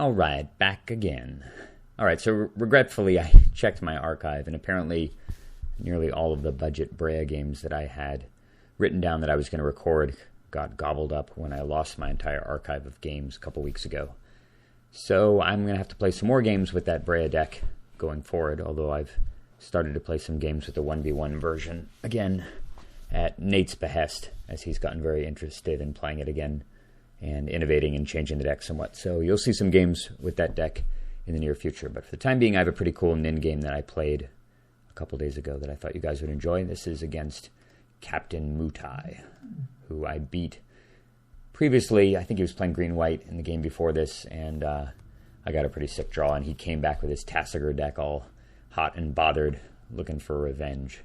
All right, back again. All right, so regretfully, I checked my archive, and apparently nearly all of the budget Brea games that I had written down that I was going to record got gobbled up when I lost my entire archive of games a couple weeks ago. So I'm going to have to play some more games with that Brea deck going forward, although I've started to play some games with the 1v1 version again at Nate's behest, as he's gotten very interested in playing it again and innovating and changing the deck somewhat. So you'll see some games with that deck in the near future. But for the time being, I have a pretty cool Nin game that I played a couple days ago that I thought you guys would enjoy. This is against Captain Mutai, who I beat previously. I think he was playing green-white in the game before this, and I got a pretty sick draw, and he came back with his Tasigur deck all hot and bothered, looking for revenge.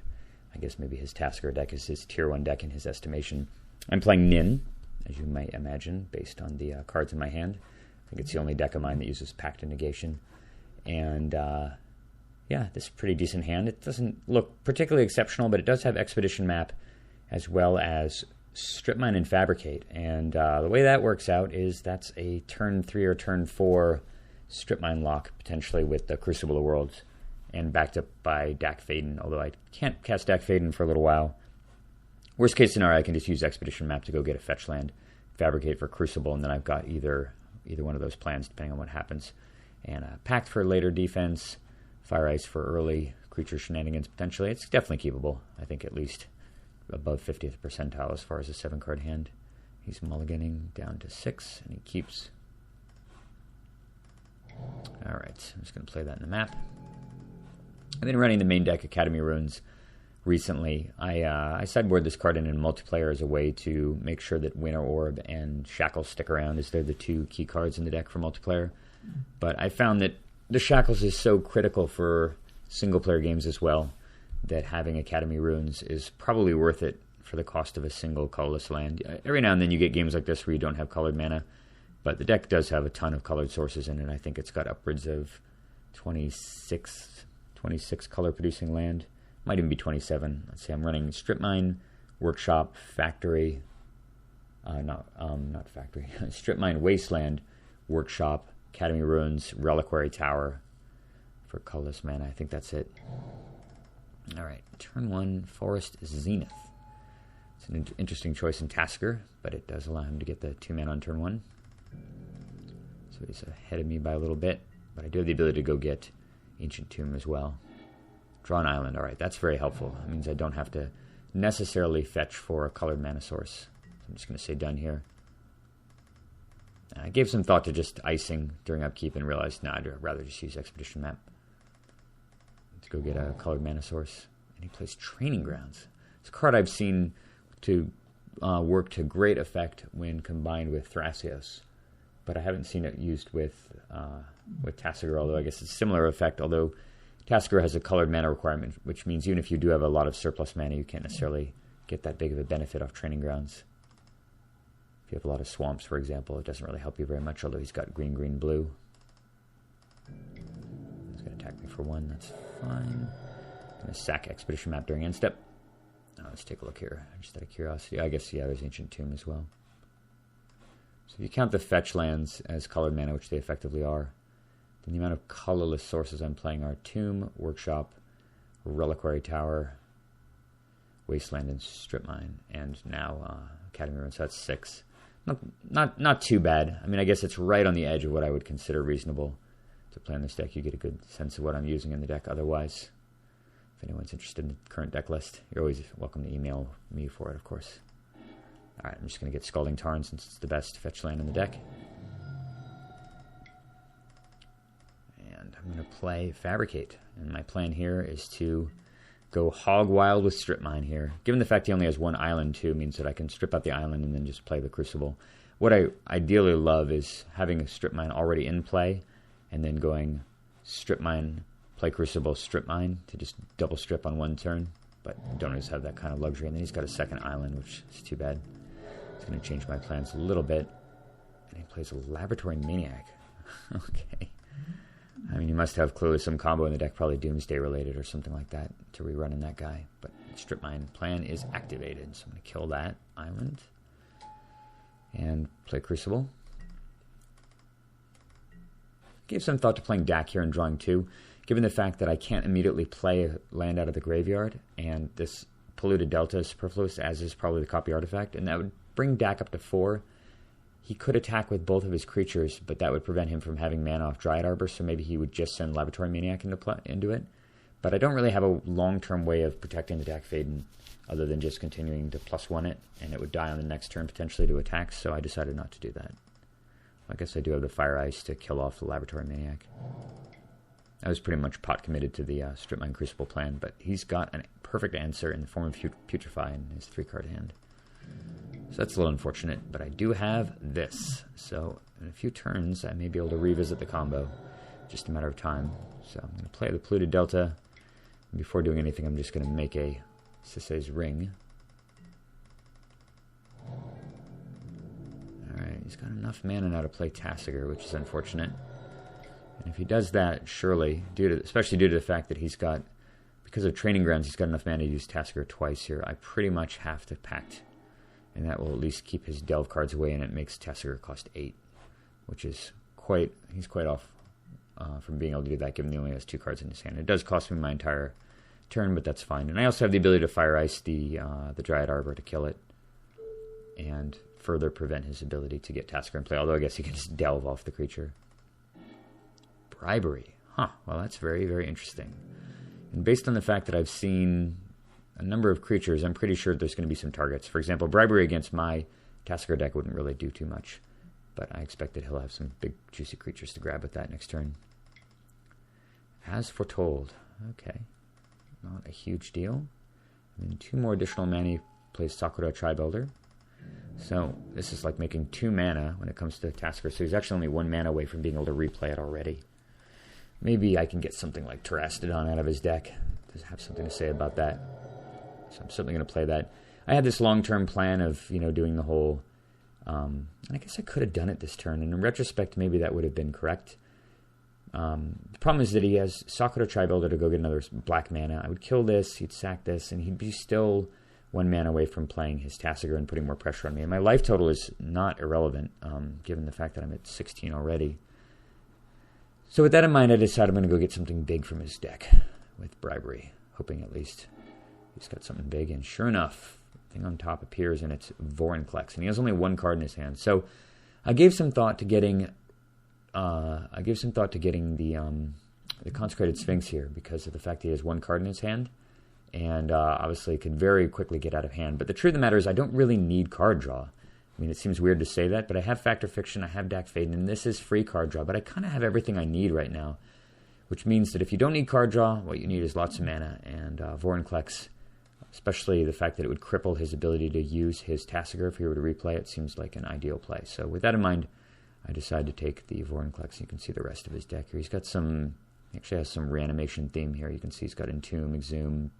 I guess maybe his Tasigur deck is his tier 1 deck in his estimation. I'm playing Nin, as you might imagine, based on the cards in my hand. I think it's the only deck of mine that uses Pact of Negation. And, yeah, this is a pretty decent hand. It doesn't look particularly exceptional, but it does have Expedition Map as well as Strip Mine and Fabricate. And the way that works out is that's a turn 3 or turn 4 Strip Mine lock, potentially with the Crucible of Worlds, and backed up by Dak Faden, although I can't cast Dak Faden for a little while. Worst case scenario, I can just use Expedition Map to go get a fetch land, Fabricate for Crucible, and then I've got either one of those plans, depending on what happens. And Pact for later defense, Fire Ice for early creature shenanigans, potentially. It's definitely keepable. I think at least above 50th percentile as far as a 7-card hand. He's mulliganing down to 6, and he keeps. All right, I'm just going to play that in the map. I've been running the main deck Academy Runes recently. I sideboard this card in multiplayer as a way to make sure that Winter Orb and Shackles stick around, as they're the 2 key cards in the deck for multiplayer. But I found that the Shackles is so critical for single-player games as well that having Academy Runes is probably worth it for the cost of a single colorless land. Every now and then you get games like this where you don't have colored mana, but the deck does have a ton of colored sources in it. I think it's got upwards of 26 color-producing land. Might even be 27. Let's see, I'm running Strip Mine, Workshop, Factory, not Factory, Strip Mine, Wasteland, Workshop, Academy Runes, Reliquary Tower for colorless mana. I think that's it. All right, turn 1, Forest Zenith. It's an interesting choice in Tasigur, but it does allow him to get the 2 mana on turn 1. So he's ahead of me by a little bit, but I do have the ability to go get Ancient Tomb as well. Draw an island. All right, that's very helpful. That means I don't have to necessarily fetch for a colored mana source. So I'm just going to say done here. I gave some thought to just icing during upkeep and realized, no, I'd rather just use Expedition Map to go get a colored mana source. And he plays Training Grounds. It's a card I've seen to work to great effect when combined with Thrasios, but I haven't seen it used with Tasigur, although I guess it's a similar effect, although Tasigur has a colored mana requirement, which means even if you do have a lot of surplus mana, you can't necessarily get that big of a benefit off Training Grounds. If you have a lot of swamps, for example, it doesn't really help you very much, although he's got green, green, blue. He's going to attack me for 1, that's fine. I'm going to sack Expedition Map during end step. Let's take a look here, just out of curiosity. I guess, yeah, there's Ancient Tomb as well. So if you count the fetch lands as colored mana, which they effectively are, then the amount of colorless sources I'm playing are Tomb, Workshop, Reliquary Tower, Wasteland, and Strip Mine, and now Academy Ruins. So that's 6. Not too bad. I mean, I guess it's right on the edge of what I would consider reasonable to play on this deck. You get a good sense of what I'm using in the deck otherwise. If anyone's interested in the current deck list, you're always welcome to email me for it, of course. All right, I'm just going to get Scalding Tarn since it's the best fetch land in the deck. And I'm going to play Fabricate. And my plan here is to go hog wild with Strip Mine here. Given the fact he only has 1 island, too, means that I can strip out the island and then just play the Crucible. What I ideally love is having a Strip Mine already in play and then going Strip Mine, play Crucible, Strip Mine to just double strip on 1 turn. But don't always have that kind of luxury. And then he's got a 2nd island, which is too bad. It's going to change my plans a little bit. And he plays a Laboratory Maniac. Okay. I mean, you must have clearly some combo in the deck, probably Doomsday related or something like that, to rerun in that guy. But Strip Mine plan is activated, so I'm going to kill that island and play Crucible. gave some thought to playing Dak here and drawing 2. Given the fact that I can't immediately play a land out of the graveyard, and this Polluted Delta is superfluous, as is probably the copy artifact, and that would bring Dak up to 4. He could attack with both of his creatures, but that would prevent him from having mana off Dryad Arbor, so maybe he would just send Laboratory Maniac into it. But I don't really have a long-term way of protecting the Dak Faden other than just continuing to +1 it, and it would die on the next turn potentially to attack, so I decided not to do that. I guess I do have the Fire Ice to kill off the Laboratory Maniac. I was pretty much pot committed to the Strip Mine Crucible plan, but he's got a perfect answer in the form of Putrefy in his 3-card hand. So that's a little unfortunate, but I do have this. So in a few turns, I may be able to revisit the combo. Just a matter of time. So I'm going to play the Polluted Delta. And before doing anything, I'm just going to make a Sisay's Ring. Alright, he's got enough mana now to play Tasigur, which is unfortunate. And if he does that, surely, especially due to the fact that he's got, because of Training Grounds, he's got enough mana to use Tasigur twice here, I pretty much have to Pact. And that will at least keep his Delve cards away, and it makes Tasigur cost 8, which is he's quite off from being able to do that, given he only has 2 cards in his hand. It does cost me my entire turn, but that's fine. And I also have the ability to Fire Ice the Dryad Arbor to kill it, and further prevent his ability to get Tasigur in play, although I guess he can just Delve off the creature. Bribery. Huh. Well, that's very, very interesting. And based on the fact that I've seen a number of creatures, I'm pretty sure there's going to be some targets. For example, Bribery against my Tasigur deck wouldn't really do too much, but I expect that he'll have some big, juicy creatures to grab with that next turn. As Foretold. Okay. Not a huge deal. And then 2 more additional mana. He plays Sakura Tribuilder. So this is like making 2 mana when it comes to Tasigur. So he's actually only 1 mana away from being able to replay it already. Maybe I can get something like Terastodon out of his deck. Does have something to say about that. So I'm certainly going to play that. I had this long-term plan of, doing the whole... and I guess I could have done it this turn. And in retrospect, maybe that would have been correct. The problem is that he has Sakura Tribuilder to go get another black mana. I would kill this, he'd sack this, and he'd be still 1 mana away from playing his Tasigur and putting more pressure on me. And my life total is not irrelevant, given the fact that I'm at 16 already. So with that in mind, I decided I'm going to go get something big from his deck with Bribery, hoping at least he's got something big. And sure enough, the thing on top appears, and it's Vorinclex, and he has only 1 card in his hand. So I gave some thought to getting the Consecrated Sphinx here because of the fact that he has 1 card in his hand, and obviously it could very quickly get out of hand. But the truth of the matter is I don't really need card draw. I mean, it seems weird to say that, but I have Fact or Fiction, I have Dak Faden, and this is free card draw, but I kind of have everything I need right now, which means that if you don't need card draw, what you need is lots of mana, and Vorinclex, especially the fact that it would cripple his ability to use his Tasigur if he were to replay it, seems like an ideal play. So with that in mind, I decided to take the Vorinclex. You can see the rest of his deck here. He's got he actually has some reanimation theme here. You can see he's got Entomb, Exhume,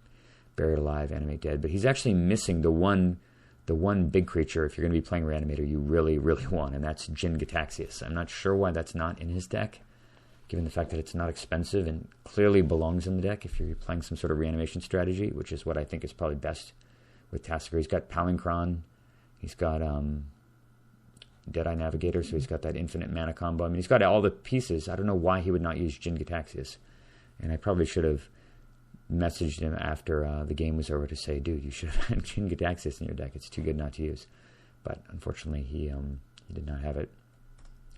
Buried Alive, Animate Dead, but he's actually missing the one big creature, if you're going to be playing Reanimator, you really, really want, and that's Jin Gitaxias. I'm not sure why that's not in his deck, given the fact that it's not expensive and clearly belongs in the deck if you're playing some sort of reanimation strategy, which is what I think is probably best with Tasigur. He's got Palinchron, he's got Deadeye Navigator, so he's got that infinite mana combo. I mean, he's got all the pieces. I don't know why he would not use Jin Gitaxias, and I probably should have messaged him after the game was over to say, dude, you should have had Jin Gitaxias in your deck. It's too good not to use. But unfortunately, he did not have it.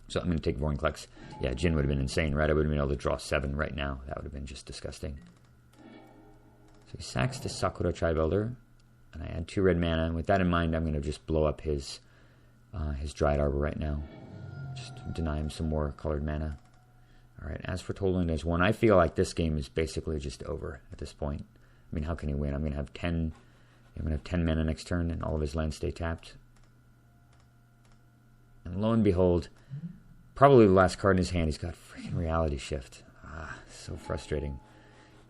So I'm going to take Vorinclex. Yeah, Jin would have been insane, right? I would have been able to draw 7 right now. That would have been just disgusting. So he sacks to Sakura Tribuilder, and I add 2 red mana. And with that in mind, I'm going to just blow up his Dryad Arbor right now. Just deny him some more colored mana. All right, As Foretold as 1. I feel like this game is basically just over at this point. I mean, how can he win? I'm going to have 10 mana next turn, and all of his lands stay tapped. And lo and behold, probably the last card in his hand, he's got freaking Reality Shift. So frustrating.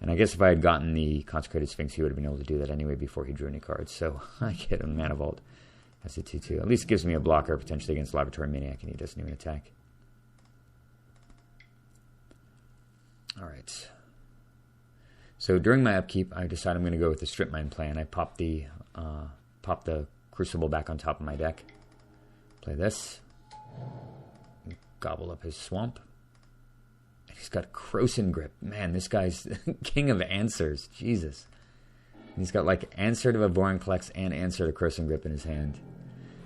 And I guess if I had gotten the Consecrated Sphinx, he would have been able to do that anyway before he drew any cards. So I get him Mana Vault as a 2/2. At least gives me a blocker potentially against Laboratory Maniac, and he doesn't even attack. All right. So during my upkeep, I decided I'm going to go with the Strip Mine plan. I pop the Crucible back on top of my deck. Play this. Gobble up his Swamp. He's got Croson Grip. Man, this guy's king of answers. Jesus. He's got like Answer to Vorinclex and Answer to Croson Grip in his hand.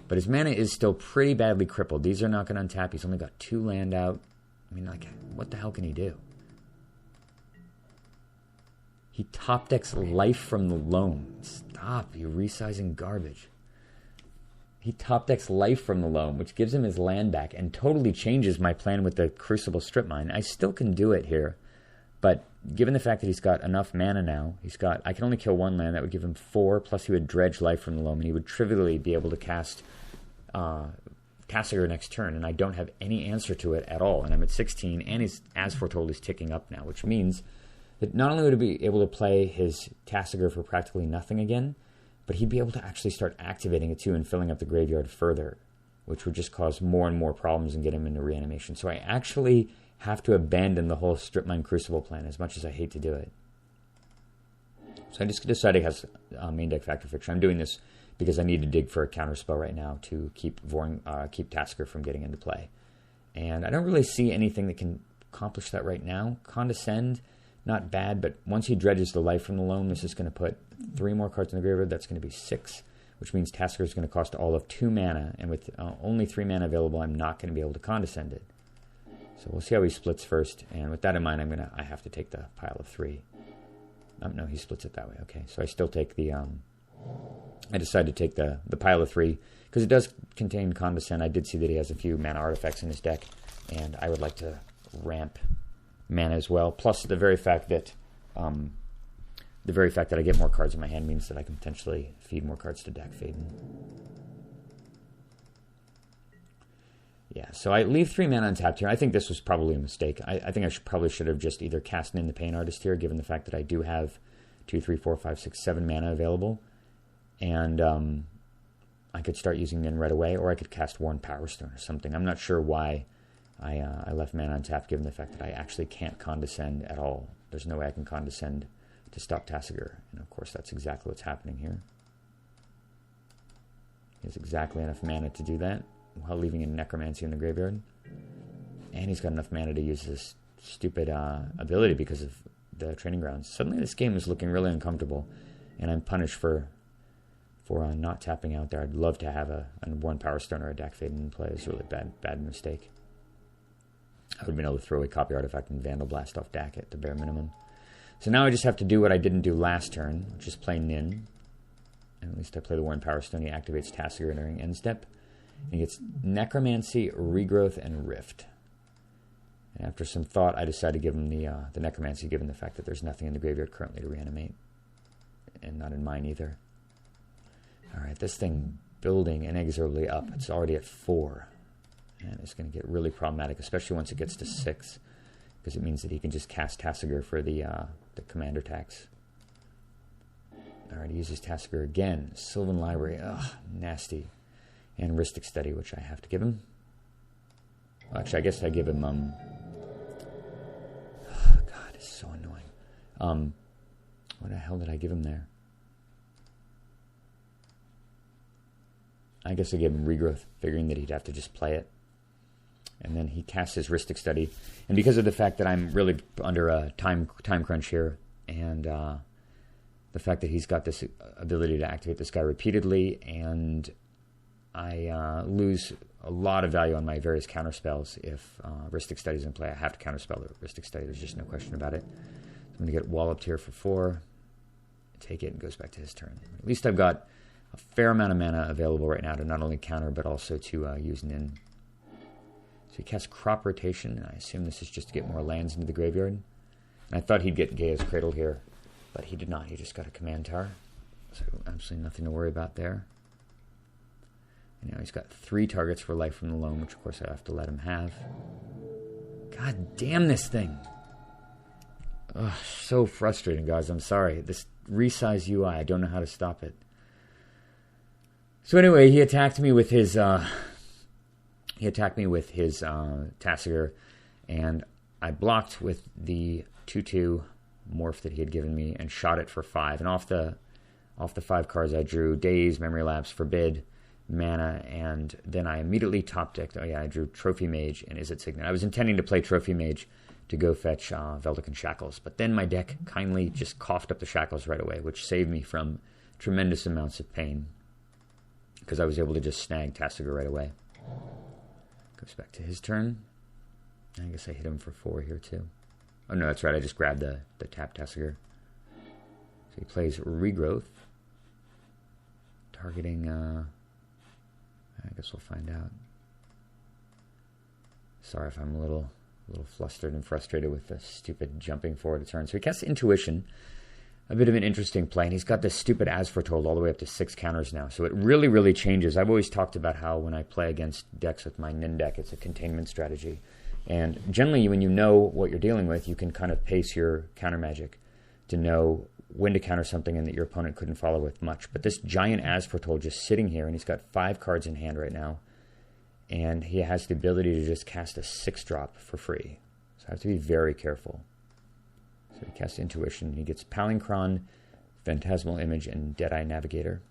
But his mana is still pretty badly crippled. These are not going to untap. He's only got 2 land out. I mean, like, what the hell can he do? He top decks Life from the Loam. Stop, you resizing garbage. He top decks Life from the Loam, which gives him his land back and totally changes my plan with the Crucible Strip Mine. I still can do it here, but given the fact that he's got enough mana now, I can only kill 1 land. That would give him 4, plus he would dredge Life from the Loam, and he would trivially be able to cast Tasigur next turn, and I don't have any answer to it at all. And I'm at 16, and his As Foretold is ticking up now, which means that not only would he be able to play his Tasigur for practically nothing again, but he'd be able to actually start activating it too and filling up the graveyard further, which would just cause more and more problems and get him into reanimation. So I actually have to abandon the whole Strip Mine Crucible plan, as much as I hate to do it. So I just decided to have main deck Factor Fiction. I'm doing this because I need to dig for a counterspell right now to keep Tasigur from getting into play. And I don't really see anything that can accomplish that right now. Condescend, not bad, but once he dredges the Life from the Loam, this is going to put 3 more cards in the graveyard. That's going to be 6, which means Tasigur is going to cost all of 2 mana, and with only 3 mana available, I'm not going to be able to Condescend it. So we'll see how he splits first, and with that in mind, I have to take the pile of 3. No, he splits it that way. Okay, so I still take the I decided to take the pile of 3 because it does contain Condescend. I did see that he has a few mana artifacts in his deck, and I would like to ramp mana as well. Plus, the very fact that I get more cards in my hand means that I can potentially feed more cards to Dak Faden. Yeah, so I leave 3 mana untapped here. I think this was probably a mistake. I think I probably should have just either cast Nin the Pain Artist here, given the fact that I do have 2, 3, 4, 5, 6, 7 mana available. And I could start using Nin right away, or I could cast Worn Power Stone or something. I'm not sure why I left mana untapped, given the fact that I actually can't Condescend at all. There's no way I can Condescend to stop Tasigur. And of course, that's exactly what's happening here. He has exactly enough mana to do that, while leaving a Necromancy in the graveyard. And he's got enough mana to use this stupid ability because of the Training Grounds. Suddenly this game is looking really uncomfortable, and I'm punished for not tapping out there. I'd love to have a Worn Power Stone or a Dak Faden in play. It's a really bad mistake. I would have been able to throw a Copy Artifact and Vandal Blast off Dak at the bare minimum. So now I just have to do what I didn't do last turn, which is play Nin. And at least I play the Worn Power Stone. He activates Tasigur during end step. He gets Necromancy, Regrowth, and Rift. And after some thought, I decided to give him the Necromancy, given the fact that there's nothing in the graveyard currently to reanimate. And not in mine either. Alright, this thing building inexorably up. It's already at 4. And it's going to get really problematic, especially once it gets to 6. Because it means that he can just cast Tasigur for the commander tax. Alright, he uses Tasigur again. Sylvan Library. Ugh, nasty. And Rhystic Study, which I have to give him. Well, actually, I guess I give him, God, it's so annoying. What the hell did I give him there? I guess I gave him Regrowth, figuring that he'd have to just play it. And then he casts his Rhystic Study. And because of the fact that I'm really under a time crunch here, and the fact that he's got this ability to activate this guy repeatedly, and I lose a lot of value on my various counterspells if Rhystic Study is in play. I have to counterspell the Rhystic Study. There's just no question about it. I'm going to get walloped here for 4. Take it, and goes back to his turn. At least I've got a fair amount of mana available right now to not only counter, but also to use Nin. So he casts Crop Rotation, and I assume this is just to get more lands into the graveyard. And I thought he'd get Gaia's Cradle here, but he did not. He just got a Command Tower. So absolutely nothing to worry about there. And now he's got 3 targets for Life from the Loam, which of course I have to let him have. God damn this thing. Ugh, so frustrating, guys. I'm sorry. This resize UI, I don't know how to stop it. So anyway, he attacked me with his Tasigur, and I blocked with the 2/2 morph that he had given me and shot it for 5. And off the 5 cards I drew Daze, Memory Lapse, Forbid, Mana, and then I immediately top decked. Oh yeah, I drew Trophy Mage and Izzet Signet. I was intending to play Trophy Mage to go fetch Veldican Shackles. But then my deck kindly just coughed up the Shackles right away, which saved me from tremendous amounts of pain, because I was able to just snag Tasigur right away. Goes back to his turn. I guess I hit him for 4 here too. Oh no, that's right, I just grabbed the tap Tasigur. So he plays Regrowth, targeting, I guess we'll find out. Sorry if I'm a little flustered and frustrated with the stupid jumping forward a turn. So he casts Intuition, a bit of an interesting play, and he's got this stupid As Foretold all the way up to 6 counters now. So it really, really changes. I've always talked about how when I play against decks with my Nin deck, it's a containment strategy. And generally, when you know what you're dealing with, you can kind of pace your counter magic to know when to counter something and that your opponent couldn't follow with much. But this giant As Foretold just sitting here, and he's got 5 cards in hand right now, and he has the ability to just cast a 6-drop for free. So I have to be very careful. So he casts Intuition, and he gets Palinchron, Phantasmal Image, and Deadeye Navigator.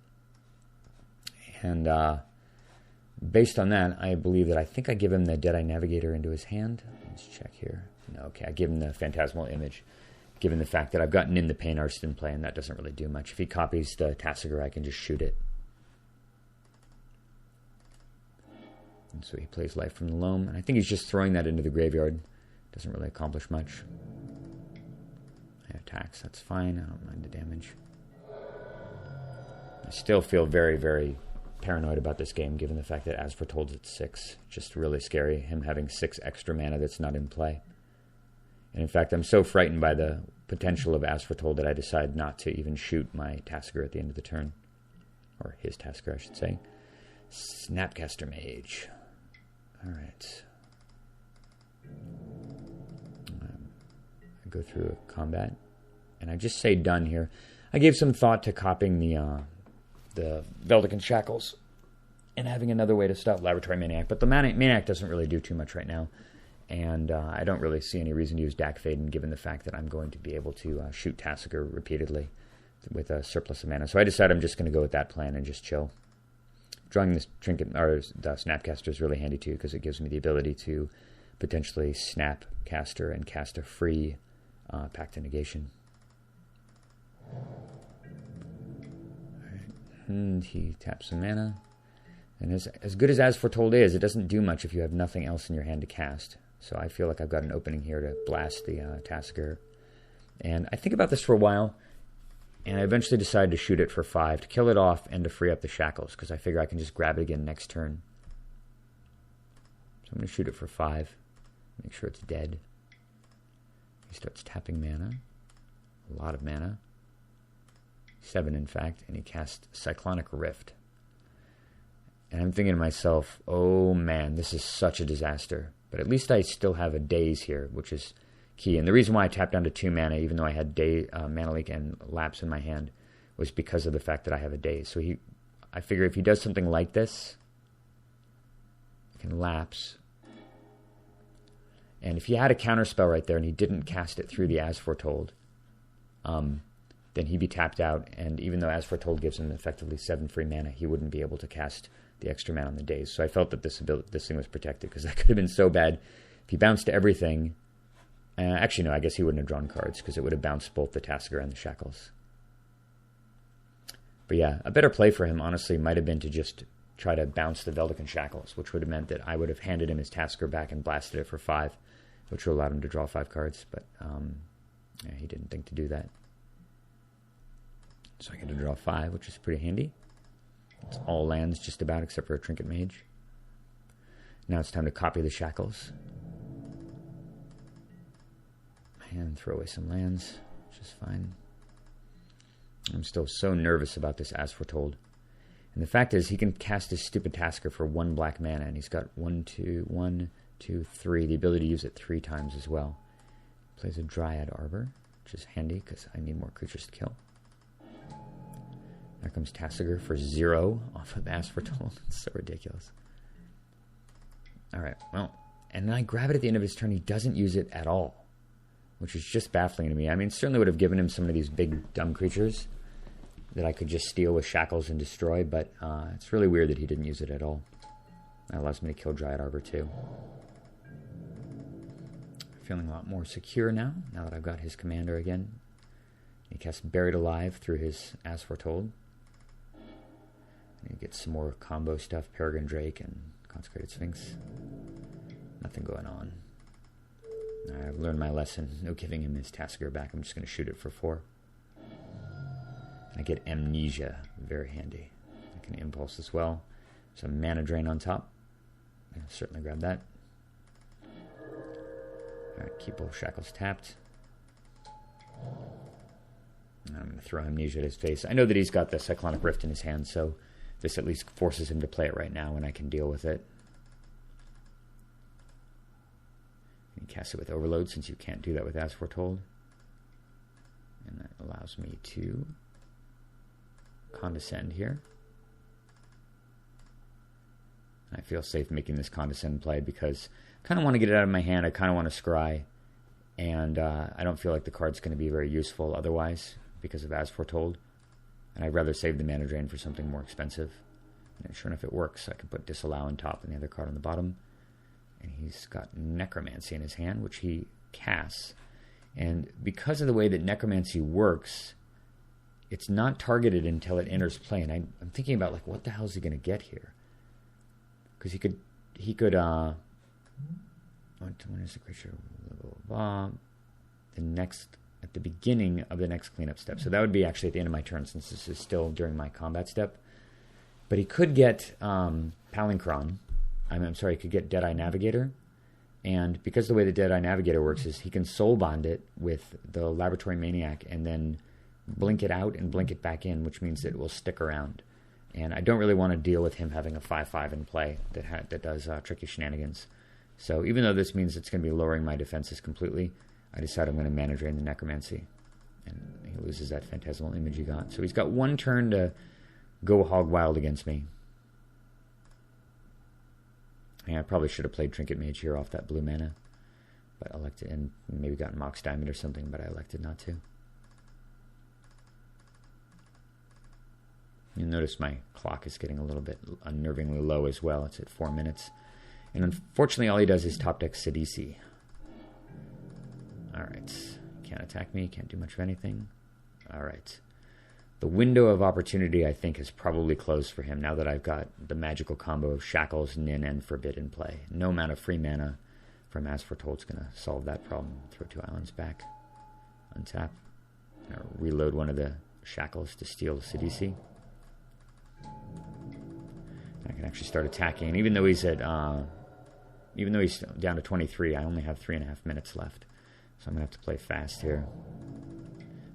And based on that, I believe that I think I give him the Deadeye Navigator into his hand. Let's check here. No, okay, I give him the Phantasmal Image, given the fact that I've gotten in the Pain Artist in play, and that doesn't really do much. If he copies the Tasigur, I can just shoot it. And so he plays Life from the Loam, and I think he's just throwing that into the graveyard. Doesn't really accomplish much. I attacks, that's fine. I don't mind the damage. I still feel very, very paranoid about this game, given the fact that As Foretold's at 6. Just really scary, him having 6 extra mana that's not in play. And in fact, I'm so frightened by the potential of As Foretold that I decide not to even shoot my Tasigur at the end of the turn. Or his Tasigur, I should say. Snapcaster Mage. Alright. I go through a combat, and I just say done here. I gave some thought to copying the Veldican Shackles and having another way to stop Laboratory Maniac, but the Maniac doesn't really do too much right now, and I don't really see any reason to use Dak Faden, given the fact that I'm going to be able to shoot Tasigur repeatedly with a surplus of mana. So I decided I'm just going to go with that plan and just chill. Drawing this trinket, or the Snapcaster, is really handy too, because it gives me the ability to potentially Snapcaster and cast a free Pact of Negation. Alright, and he taps some mana. And as good as Foretold is, it doesn't do much if you have nothing else in your hand to cast. So I feel like I've got an opening here to blast the Tasigur. And I think about this for a while, and I eventually decided to shoot it for 5 to kill it off and to free up the Shackles, because I figure I can just grab it again next turn. So I'm going to shoot it for 5, make sure it's dead. He starts tapping mana, a lot of mana, 7 in fact, and he casts Cyclonic Rift. And I'm thinking to myself, oh man, this is such a disaster. But at least I still have a Daze here, which is key. And the reason why I tapped down to 2 mana, even though I had Mana Leak and Lapse in my hand, was because of the fact that I have a Daze. So I figure if he does something like this, he can Lapse. And if he had a counterspell right there and he didn't cast it through the As Foretold, then he'd be tapped out. And even though As Foretold gives him effectively 7 free mana, he wouldn't be able to cast the extra mana on the Daze. So I felt that this thing was protected, because that could have been so bad. If he bounced everything... actually, no, I guess he wouldn't have drawn cards, because it would have bounced both the Tasigur and the Shackles. But yeah, a better play for him, honestly, might have been to just try to bounce the Veldican Shackles, which would have meant that I would have handed him his Tasigur back and blasted it for 5, which would have allowed him to draw 5 cards. But yeah, he didn't think to do that. So I get to draw 5, which is pretty handy. It's all lands just about, except for a Trinket Mage. Now it's time to copy the Shackles. And throw away some lands, which is fine. I'm still so nervous about this As Foretold. And the fact is, he can cast his stupid Tasigur for 1 black mana, and he's got 1, 2, 3, the ability to use it 3 times as well. Plays a Dryad Arbor, which is handy, because I need more creatures to kill. There comes Tasigur for 0 off of As Foretold. It's so ridiculous. Alright, well, and then I grab it at the end of his turn. He doesn't use it at all, which is just baffling to me. I mean, certainly would have given him some of these big, dumb creatures that I could just steal with Shackles and destroy, but it's really weird that he didn't use it at all. That allows me to kill Dryad Arbor too. Feeling a lot more secure now that I've got his commander again. He casts Buried Alive through his As Foretold. And he gets some more combo stuff, Peregrine Drake and Consecrated Sphinx. Nothing going on. I've learned my lesson. No giving him his Tasigur back. I'm just going to shoot it for 4. I get Amnesia, very handy. I can Impulse as well. Some Mana Drain on top. I'll certainly grab that. Alright, keep both Shackles tapped. I'm going to throw Amnesia at his face. I know that he's got the Cyclonic Rift in his hand, so this at least forces him to play it right now, and I can deal with it. You can cast it with Overload, since you can't do that with As Foretold. And that allows me to Condescend here. I feel safe making this Condescend play because I kind of want to get it out of my hand. I kind of want to scry. And I don't feel like the card's going to be very useful otherwise because of As Foretold. And I'd rather save the Mana Drain for something more expensive. And sure enough, it works. I can put Disallow on top and the other card on the bottom. And he's got Necromancy in his hand, which he casts. And because of the way that Necromancy works, it's not targeted until it enters play. And I'm thinking about, like, what the hell is he going to get here? Because he could when is the creature? At the beginning of the next cleanup step. So that would be actually at the end of my turn, since this is still during my combat step. But he could get Palinchron. I'm sorry, he could get Deadeye Navigator. And because the way the Deadeye Navigator works is he can soul bond it with the Laboratory Maniac and then blink it out and blink it back in, which means that it will stick around. And I don't really want to deal with him having a 5/5 in play that does tricky shenanigans. So even though this means it's going to be lowering my defenses completely, I decide I'm going to Mana Drain the Necromancy. And he loses that Phantasmal Image he got. So he's got one turn to go hog wild against me. Yeah, I probably should have played Trinket Mage here off that blue mana. But I elected, and maybe got Mox Diamond or something, but I elected not to. You'll notice my clock is getting a little bit unnervingly low as well. It's at 4 minutes. And unfortunately, all he does is top deck Sidisi. Alright. Can't attack me. Can't do much of anything. Alright. The window of opportunity, I think, is probably closed for him now that I've got the magical combo of Shackles, Nin, and Forbid in play. No amount of free mana from As Foretold is going to solve that problem. Throw 2 islands back. Untap. Reload one of the Shackles to steal the Sidisi. I can actually start attacking. And even though he's down to 23, I only have 3.5 minutes left. So I'm going to have to play fast here.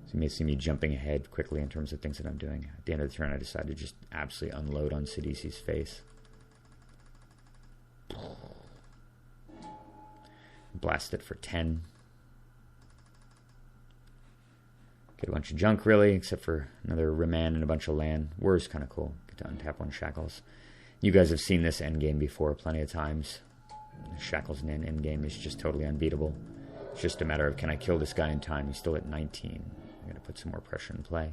So you may see me jumping ahead quickly in terms of things that I'm doing. At the end of the turn, I decided to just absolutely unload on Sidisi's face. Blast it for 10. Get a bunch of junk, really, except for another Remand and a bunch of land. War's kind of cool. Get to untap 1 Shackles. You guys have seen this endgame before plenty of times. Shackles Nin endgame is just totally unbeatable. It's just a matter of, can I kill this guy in time? He's still at 19. I'm going to put some more pressure in play.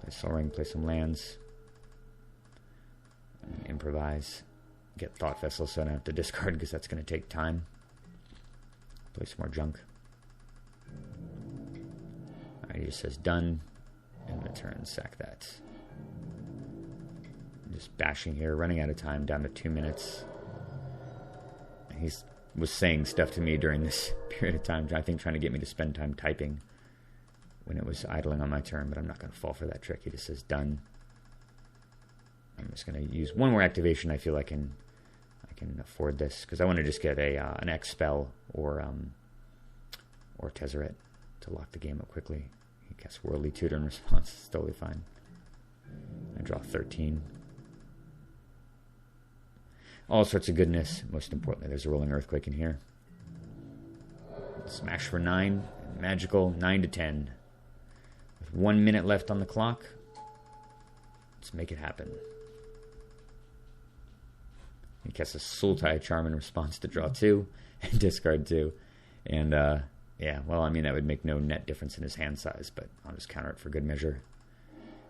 Play Sol Ring, play some lands. Improvise. Get Thought Vessel so I don't have to discard because that's going to take time. Play some more junk. Alright, he just says done. End of turn, sack that. Just bashing here, running out of time, down to 2 minutes. He was saying stuff to me during this period of time, I think trying to get me to spend time typing when it was idling on my turn, but I'm not going to fall for that trick. He just says done. I'm just going to use one more activation. I feel I can afford this, because I want to just get an X spell or Tezzeret to lock the game up quickly. He casts Worldly Tutor in response. It's totally fine. I draw 13. All sorts of goodness. Most importantly, there's a Rolling Earthquake in here. Smash for 9. Magical, 9 to 10. With 1 minute left on the clock, let's make it happen. He casts a Sultai Charm in response to draw 2 and discard 2. And, yeah, well, I mean, that would make no net difference in his hand size, but I'll just counter it for good measure.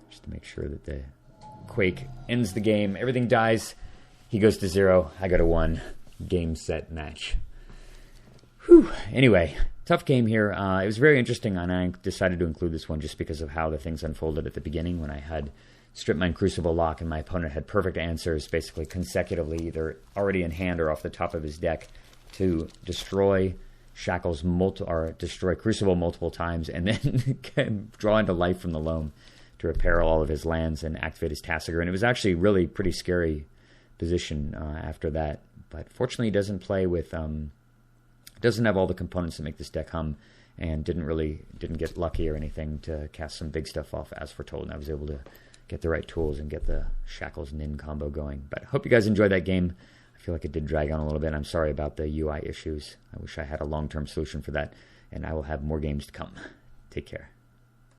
Just to make sure that the Quake ends the game. Everything dies. He goes to 0. I go to 1. Game, set, match. Whew. Anyway, tough game here. It was very interesting, and I decided to include this one just because of how the things unfolded at the beginning when I had Strip Mine Crucible Lock, and my opponent had perfect answers, basically consecutively, either already in hand or off the top of his deck, to destroy Shackles or destroy Crucible multiple times, and then draw into life from the loam to repair all of his lands and activate his Tasigur. And it was actually really pretty scary position after that. But fortunately, he doesn't play with doesn't have all the components that make this deck hum, and didn't get lucky or anything to cast some big stuff off As Foretold, and I was able to get the right tools and get the Shackles Nin combo going. But I hope you guys enjoyed that game. I feel like it did drag on a little bit. I'm sorry about the UI issues. I wish I had a long-term solution for that, and I will have more games to come. Take care.